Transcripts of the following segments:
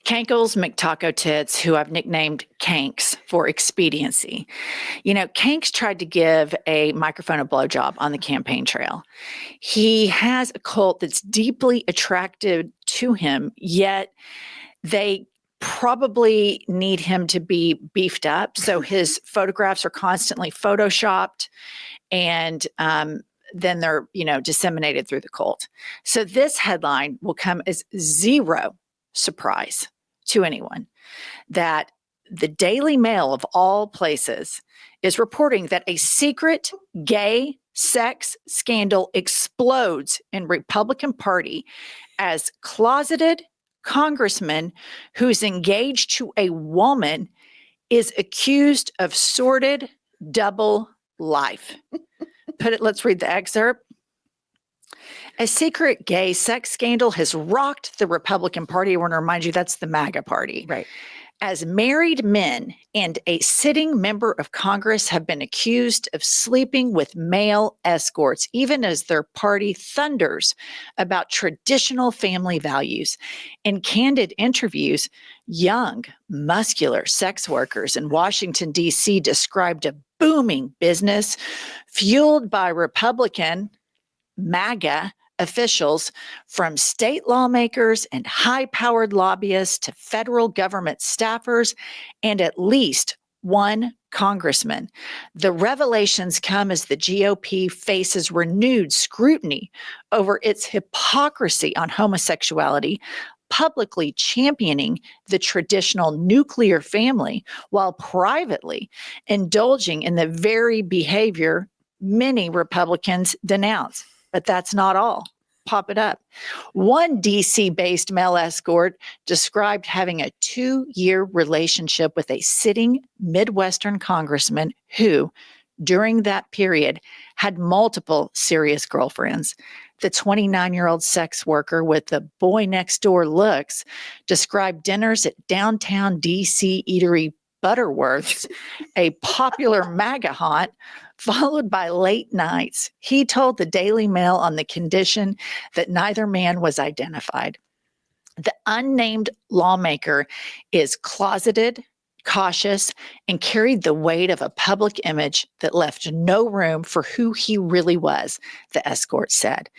Kankles McTaco Tits, who I've nicknamed Kanks for expediency. You know, Kanks tried to give a microphone a blowjob on the campaign trail. He has a cult that's deeply attracted to him, yet they probably need him to be beefed up. So his photographs are constantly photoshopped, and then they're, disseminated through the cult. So this headline will come as zero surprise to anyone that the Daily Mail, of all places, is reporting that a secret gay sex scandal explodes in Republican Party as closeted congressman who's engaged to a woman is accused of sordid double life. Let's read the excerpt. A secret gay sex scandal has rocked the Republican Party. I want to remind you that's the MAGA party. Right. As married men and a sitting member of Congress have been accused of sleeping with male escorts, even as their party thunders about traditional family values. In candid interviews, young, muscular sex workers in Washington, D.C. described a booming business fueled by Republican MAGA officials, from state lawmakers and high-powered lobbyists to federal government staffers and at least one congressman. The revelations come as the GOP faces renewed scrutiny over its hypocrisy on homosexuality, publicly championing the traditional nuclear family while privately indulging in the very behavior many Republicans denounce. But that's not all. Pop it up. One DC-based male escort described having a 2-year relationship with a sitting Midwestern congressman who, during that period, had multiple serious girlfriends. The 29-year-old sex worker with the boy next door looks described dinners at downtown DC eatery Butterworth's, a popular MAGA haunt, followed by late nights. He told the Daily Mail on the condition that neither man was identified. The unnamed lawmaker is closeted, cautious, and carried the weight of a public image that left no room for who he really was, the escort said.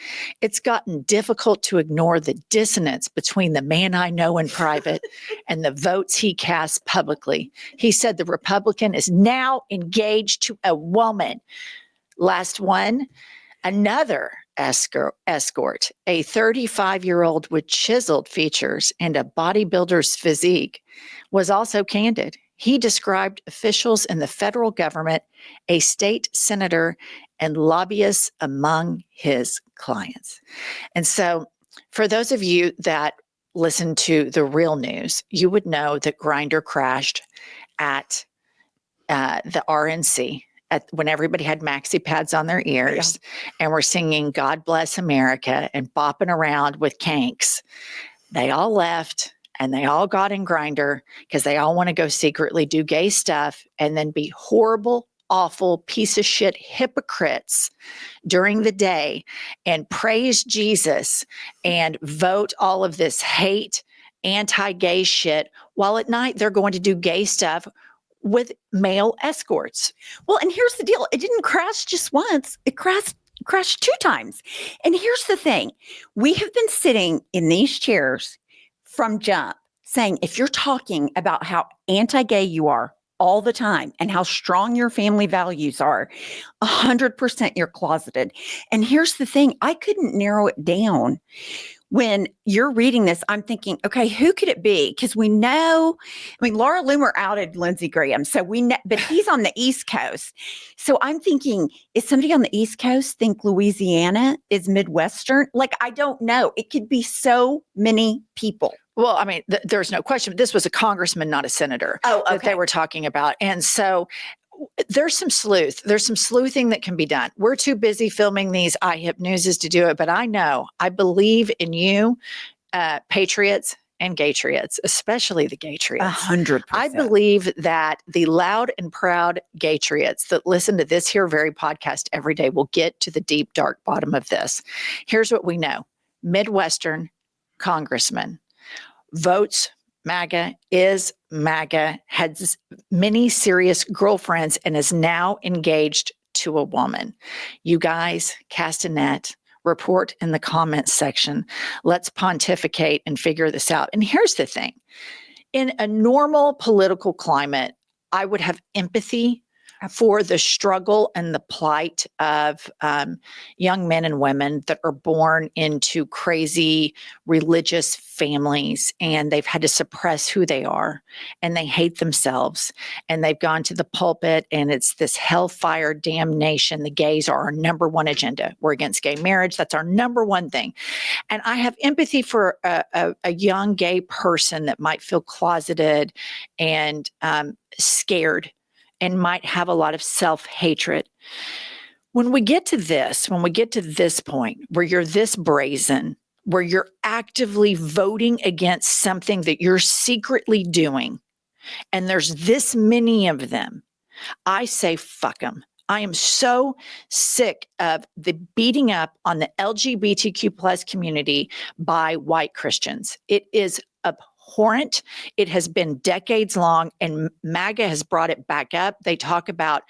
It's gotten difficult to ignore the dissonance between the man I know in private and the votes he casts publicly. He said the Republican is now engaged to a woman. Last one, another escort, a 35-year-old with chiseled features and a bodybuilder's physique, was also candid. He described officials in the federal government, a state senator, and lobbyists among his clients. And so for those of you that listen to the real news, you would know that Grindr crashed at the RNC, when everybody had maxi pads on their ears and were singing God Bless America and bopping around with Kanks. They all left and they all got in Grindr because they all want to go secretly do gay stuff and then be horrible, awful, piece of shit hypocrites during the day and praise Jesus and vote all of this hate, anti-gay shit, while at night they're going to do gay stuff with male escorts. Well, and here's the deal. It didn't crash just once. It crashed 2 times. And here's the thing. We have been sitting in these chairs from jump saying, if you're talking about how anti-gay you are all the time and how strong your family values are, 100% you're closeted. And here's the thing. I couldn't narrow it down. When you're reading this, I'm thinking, okay, who could it be? Because we know, Laura Loomer outed Lindsey Graham. So we know, but he's on the East Coast. So I'm thinking, is somebody on the East Coast think Louisiana is Midwestern? I don't know. It could be so many people. Well, there's no question. This was a congressman, not a senator, that they were talking about. And so there's some sleuthing that can be done. We're too busy filming these IHIP newses to do it, but I believe in you, patriots and Gaytriots, especially the Gaytriots. 100%. I believe that the loud and proud Gaytriots that listen to this here very podcast every day will get to the deep, dark bottom of this. Here's what we know. Midwestern congressman votes MAGA, is MAGA, has many serious girlfriends, and is now engaged to a woman. You guys, cast a net, report in the comments section. Let's pontificate and figure this out. And here's the thing. In a normal political climate, I would have empathy for the struggle and the plight of young men and women that are born into crazy religious families, and they've had to suppress who they are, and they hate themselves, and they've gone to the pulpit, and it's this hellfire damnation. The gays are our number one agenda. We're against gay marriage. That's our number one thing. And I have empathy for a young gay person that might feel closeted and scared and might have a lot of self-hatred. When we get to this point where you're this brazen, where you're actively voting against something that you're secretly doing, and there's this many of them, I say, fuck them. I am so sick of the beating up on the LGBTQ plus community by white Christians. It is abhorrent. It has been decades long, and MAGA has brought it back up. They talk about,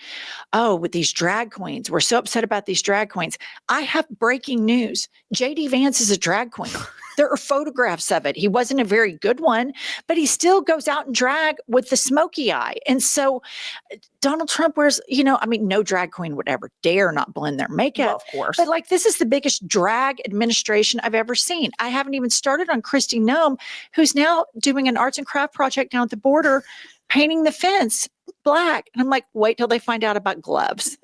oh, with these drag queens, we're so upset about these drag queens. I have breaking news. JD Vance is a drag queen. There are photographs of it. He wasn't a very good one, but he still goes out and drag with the smoky eye. And so Donald Trump wears, no drag queen would ever dare not blend their makeup. Well, of course. But this is the biggest drag administration I've ever seen. I haven't even started on Kristi Noem, who's now doing an arts and craft project down at the border, painting the fence black. And I'm like, wait till they find out about gloves.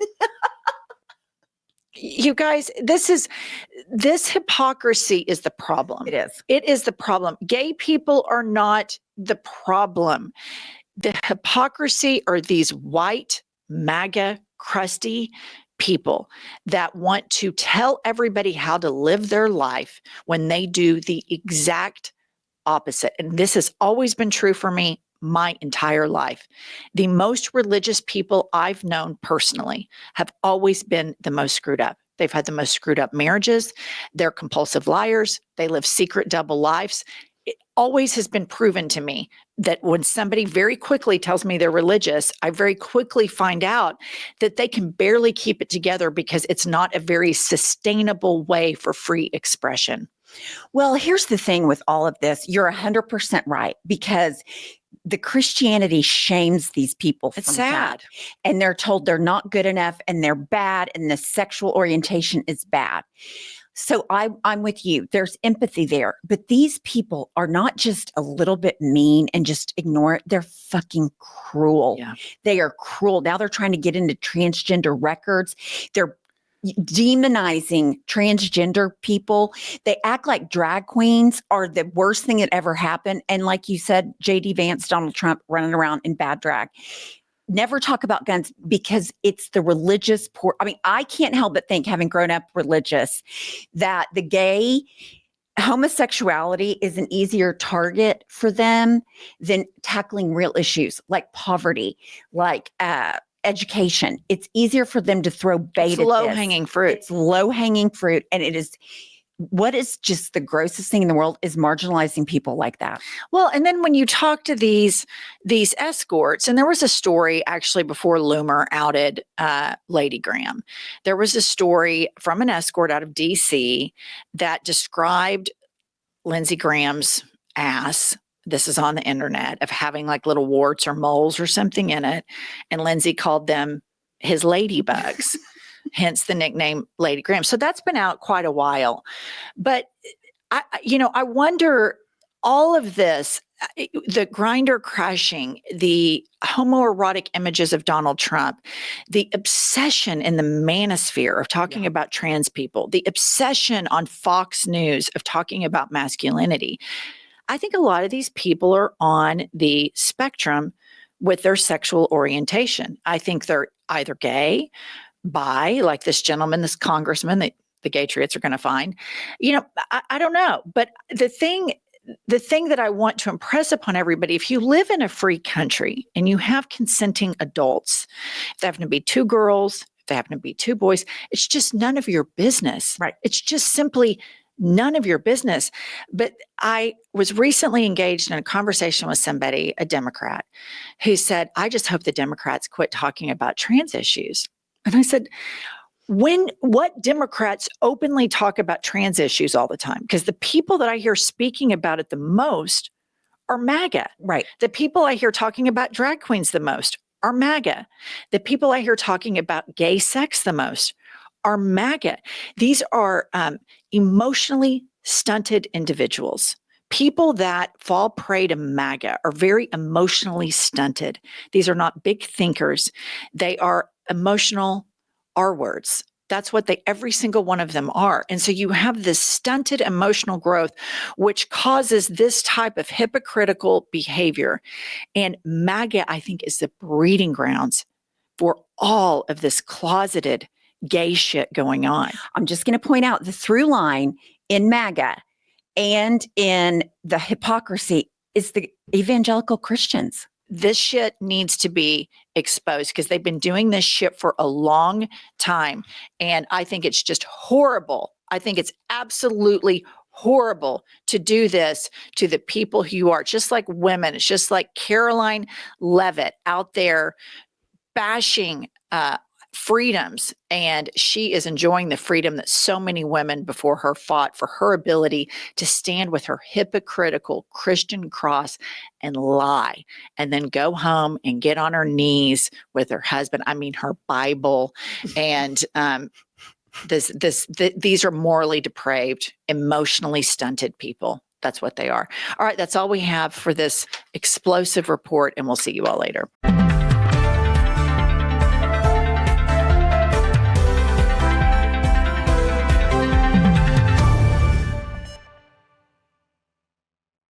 You guys, this hypocrisy is the problem. It is. It is the problem. Gay people are not the problem. The hypocrisy are these white, MAGA, crusty people that want to tell everybody how to live their life when they do the exact opposite. And this has always been true for me my entire life. The most religious people I've known personally have always been the most screwed up. They've had the most screwed up marriages. They're compulsive liars. They live secret double lives. It always has been proven to me that when somebody very quickly tells me they're religious, I very quickly find out that they can barely keep it together because it's not a very sustainable way for free expression. Well, here's the thing with all of this. You're 100% right, because the Christianity shames these people. It's sad. And they're told they're not good enough and they're bad and the sexual orientation is bad. So I'm with you. There's empathy there. But these people are not just a little bit mean and just ignore it. They're fucking cruel. Yeah. They are cruel. Now they're trying to get into transgender records. They're demonizing transgender people. They act like drag queens are the worst thing that ever happened. And like you said, JD Vance, Donald Trump running around in bad drag. Never talk about guns because it's the religious poor. I mean, I can't help but think, having grown up religious, that the gay homosexuality is an easier target for them than tackling real issues like poverty, like education. It's easier for them to throw bait at this. Low-hanging fruit. It's low-hanging fruit. And it is, what is just the grossest thing in the world is marginalizing people like that. Well, and then when you talk to these escorts, and there was a story actually before Loomer outed Lady Graham. There was a story from an escort out of DC that described Lindsey Graham's ass. This is on the internet, of having like little warts or moles or something in it. And Lindsay called them his ladybugs, hence the nickname Lady Graham. So that's been out quite a while. But I wonder, all of this, the grinder crashing, the homoerotic images of Donald Trump, the obsession in the manosphere of talking about trans people, the obsession on Fox News of talking about masculinity. I think a lot of these people are on the spectrum with their sexual orientation. I think they're either gay, bi, like this gentleman, this congressman that the Gaytriots are going to find. I don't know. But the thing that I want to impress upon everybody, if you live in a free country and you have consenting adults, if they happen to be two girls, if they happen to be two boys, it's just none of your business. Right. It's just simply none of your business. But I was recently engaged in a conversation with somebody, a Democrat, who said, I just hope the Democrats quit talking about trans issues. And I said, what Democrats openly talk about trans issues all the time? Because the people that I hear speaking about it the most are MAGA. Right. The people I hear talking about drag queens the most are MAGA. The people I hear talking about gay sex the most are MAGA. These are emotionally stunted individuals. People that fall prey to MAGA are very emotionally stunted. These are not big thinkers. They are emotional R words. That's what every single one of them are. And so you have this stunted emotional growth, which causes this type of hypocritical behavior. And MAGA, I think, is the breeding grounds for all of this closeted gay shit going on. I'm just going to point out the through line in MAGA and in the hypocrisy is the evangelical Christians. This shit needs to be exposed because they've been doing this shit for a long time. And I think it's just horrible. I think it's absolutely horrible to do this to the people who are just like women. It's just like Caroline Leavitt out there bashing freedoms, and she is enjoying the freedom that so many women before her fought for, her ability to stand with her hypocritical Christian cross and lie, and then go home and get on her knees with her husband. I mean, her Bible, and these are morally depraved, emotionally stunted people. That's what they are. All right, that's all we have for this explosive report, and we'll see you all later.